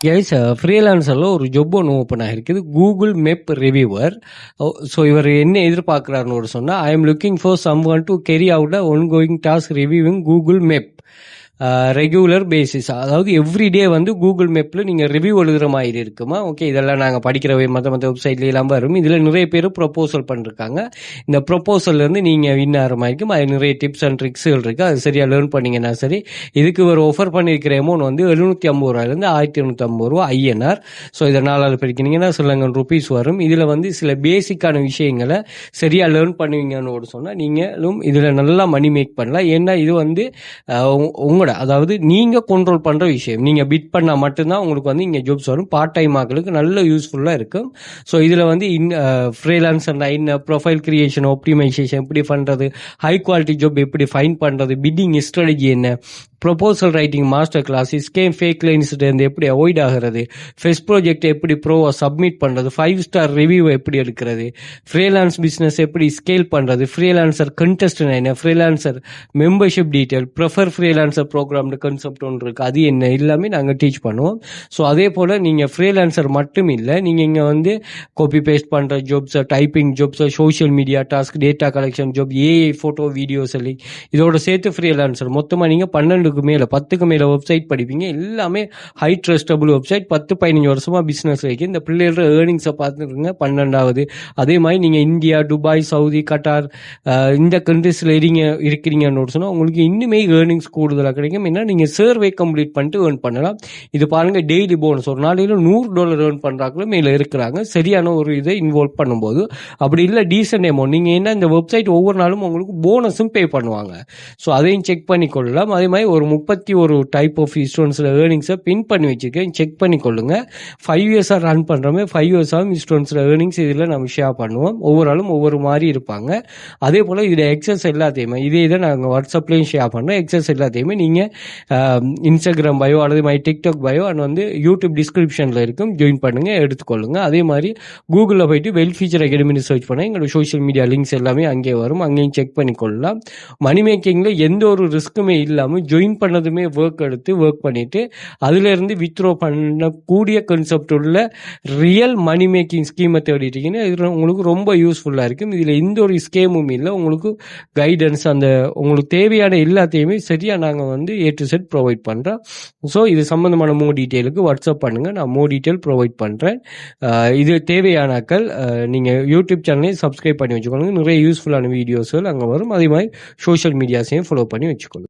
Guys ஃப்ரீலான்சரில் ஒரு job ஒன்று open ஆகிருக்குது, கூகுள் மேப் ரிவ்யூவர். ஸோ இவர் என்ன எதிர்பார்க்குறாருன்னு ஒரு சொன்னால், I am looking for someone to carry out ongoing task reviewing Google map regular basis. அதாவது எவ்ரிடே வந்து கூகுள் மேப்பில் நீங்கள் ரிவ்யூ எழுதுகிற மாதிரி இருக்குமா. ஓகே, இதெல்லாம் நாங்கள் படிக்கிறவே மற்ற வெப்சைட்லாம் வரும். இதில் நிறைய பேர் ப்ரொப்போசல் பண்ணிருக்காங்க. இந்த ப்ரொப்போசல்லேருந்து நீங்கள் வின் ஆகிற மாதிரி இருக்கும். அது நிறைய டிப்ஸ் அண்ட் ட்ரிக்ஸுகள் இருக்குது. அது சரியாக லேர்ன் பண்ணிங்கன்னா சரி. இதுக்கு ஒரு ஆஃபர் பண்ணியிருக்கிற அமௌண்ட் வந்து 750 ரூபாயிலேருந்து 1850 ரூபா INR. ஸோ இதை 4 பிரிக்கினீங்கன்னா சிலங்கன் ருபீஸ் வரும். இதில் வந்து சில பேசிக்கான விஷயங்களை சரியாக லேர்ன் பண்ணுவீங்கன்னு ஒரு சொன்னால் நீங்களும் இதில் நல்லா மணி மேக் பண்ணலாம். ஏன்னா இது வந்து உங்களோட, அதாவது நீங்க கண்ட்ரோல் பண்ற விஷயம். நீங்க பிட் பண்ணா மட்டும்தான் உங்களுக்கு வந்து இங்க ஜாப்ஸ் வரும். பார்ட் டைம் ஆக்களுக்கு நல்ல யூஸ்ஃபுல்லா இருக்கும். ஸோ இதுல வந்து ஃப்ரீலான்சர்னா என்ன, ப்ரொஃபைல் கிரியேஷன் ஆப்டிமைசேஷன் எப்படி பண்றது, ஹை குவாலிட்டி ஜாப் எப்படி ஃபைண்ட் பண்றது, பிட்டிங் ஸ்ட்ராட்டஜி என்ன, proposal writing master class, scam fake லைன்ஸ்லேருந்து எப்படி அவாய்ட் ஆகிறது, ஃபெஸ்ட் ப்ராஜெக்ட் எப்படி ப்ரோவை சப்மிட் பண்ணுறது, 5 ஸ்டார் ரிவ்யூ எப்படி எடுக்கிறது, ஃப்ரீலான்ஸ் பிஸ்னஸ் எப்படி ஸ்கேல் பண்ணுறது, ஃப்ரீலான்சர் கண்டெஸ்ட் என்ன, freelancer membership detail, prefer freelancer ப்ரோக்ராம்னு கான்செப்ட் ஒன்று இருக்குது, அது என்ன எல்லாமே நாங்கள் டீச் பண்ணுவோம். ஸோ அதே போல் நீங்கள் ஃப்ரீலான்சர் மட்டும் இல்லை, நீங்கள் இங்கே வந்து காப்பி பேஸ்ட் பண்ணுற ஜாப்ஸை, டைப்பிங் ஜாப்ஸை, social media task, data collection job, AI photo video selling, இதோட சேர்த்து ஃப்ரீலான்சர் மொத்தமாக நீங்கள் 12க்கு மேலே 10க்கு மேலே வெப்சைட் படிப்பீங்க. எல்லாமே ஹை ட்ரஸ்டபுள் வெப்சைட். 10-15 வருஷமாக பிஸ்னஸ் வைக்க இந்த பிள்ளைகளோட ஏர்னிங்ஸை பார்த்துருங்க. 12வது அதே மாதிரி நீங்கள் இந்தியா, துபாய், சவுதி, கட்டார் இந்த கண்ட்ரிஸில் இருக்கிறீங்கன்னு சொன்னால் உங்களுக்கு இன்னுமே ஏர்னிங்ஸ் கூடுதலாக கிடைக்கும். ஏன்னா நீங்கள் சர்வே கம்ப்ளீட் பண்ணிட்டு ஏர்ன் பண்ணலாம். இது பாருங்கள், டெய்லி போனஸ் ஒரு நாளையில் $100 ஏர்ன் பண்ணுறாங்களும் மேலே இருக்கிறாங்க. சரியான ஒரு இதை இன்வால்வ் பண்ணும்போது. அப்படி இல்லை டீசென்ட் அமௌண்ட், நீங்கள் என்ன இந்த வெப்சைட் ஒவ்வொரு நாளும் உங்களுக்கு போனஸும் பே பண்ணுவாங்க. ஸோ அதையும் செக் பண்ணி கொள்ளலாம். அதே மாதிரி ஒரு 31 டைப் ஆஃப் ஸ்டூடெண்ட்ஸில் ஏர்னிங்ஸை பின் பண்ணி வச்சுருக்கேன், செக் பண்ணி கொள்ளுங்க. 5 இயர்ஸாக ரன் பண்ணுறோமே, 5 இயர்ஸாகவும் ஸ்டூடெண்ட்ஸில் ஏர்னிங்ஸ் இதில் நம்ம ஷேர் பண்ணுவோம். ஒவ்வொரு ஆளும் ஒவ்வொரு மாதிரி இருப்பாங்க. அதே போல் இதில் எக்ஸஸ் எல்லாத்தையுமே இதே இதை நாங்கள் வாட்ஸ்அப்லேயும் ஷேர் பண்ணுறோம். எக்ஸஸ் எல்லாத்தையுமே நீங்கள் இன்ஸ்டாகிராம் பயோ அல்லது மாதிரி டிக்டாக் பயோ அண்ட் வந்து யூடியூப் டிஸ்கிரிப்ஷனில் இருக்கும், ஜாயின் பண்ணுங்கள், எடுத்துக்கொள்ளுங்க. அதே மாதிரி கூகுளில் போயிட்டு வெல் ஃபீச்சர் அகாடமின்னு சர்ச் பண்ணால் எங்களோட சோஷியல் மீடியா லிங்க்ஸ் எல்லாமே அங்கே வரும், அங்கேயும் செக் பண்ணி கொள்ளலாம். மணி மேக்கிங்கில் எந்த ஒரு ரிஸ்க்குமே இல்லாமல் ஜாயின் பண்ணதுமே ஒர்க் எடுத்து ஒர்க் பண்ணிவிட்டு அதிலிருந்து வித்ட்ரோ பண்ணக்கூடிய கான்செப்ட் உள்ள ரியல் மணி மேக்கிங் ஸ்கீமை தேடிட்டீங்கன்னா இது உங்களுக்கு ரொம்ப யூஸ்ஃபுல்லாக இருக்கும். இதில் எந்த ஒரு ஸ்கேமும் இல்லை. உங்களுக்கு கைடன்ஸ், அந்த உங்களுக்கு தேவையான எல்லாத்தையுமே சரியாக நாங்கள் வந்து A to Z ப்ரொவைட் பண்ணுறோம். ஸோ இது சம்மந்தமான டீட்டெயிலுக்கு வாட்ஸ்அப் பண்ணுங்கள், நான் டீட்டெயில் ப்ரொவைட் பண்ணுறேன். இது தேவையானாக்கள் நீங்கள் யூடியூப் சேனலையும் சப்ஸ்கிரைப் பண்ணி வச்சுக்கோங்க. நிறைய யூஸ்ஃபுல்லான வீடியோஸ்கள் அங்கே வரும். அதே மாதிரி சோஷியல் மீடியாஸையும் ஃபாலோ பண்ணி வச்சுக்கோங்க.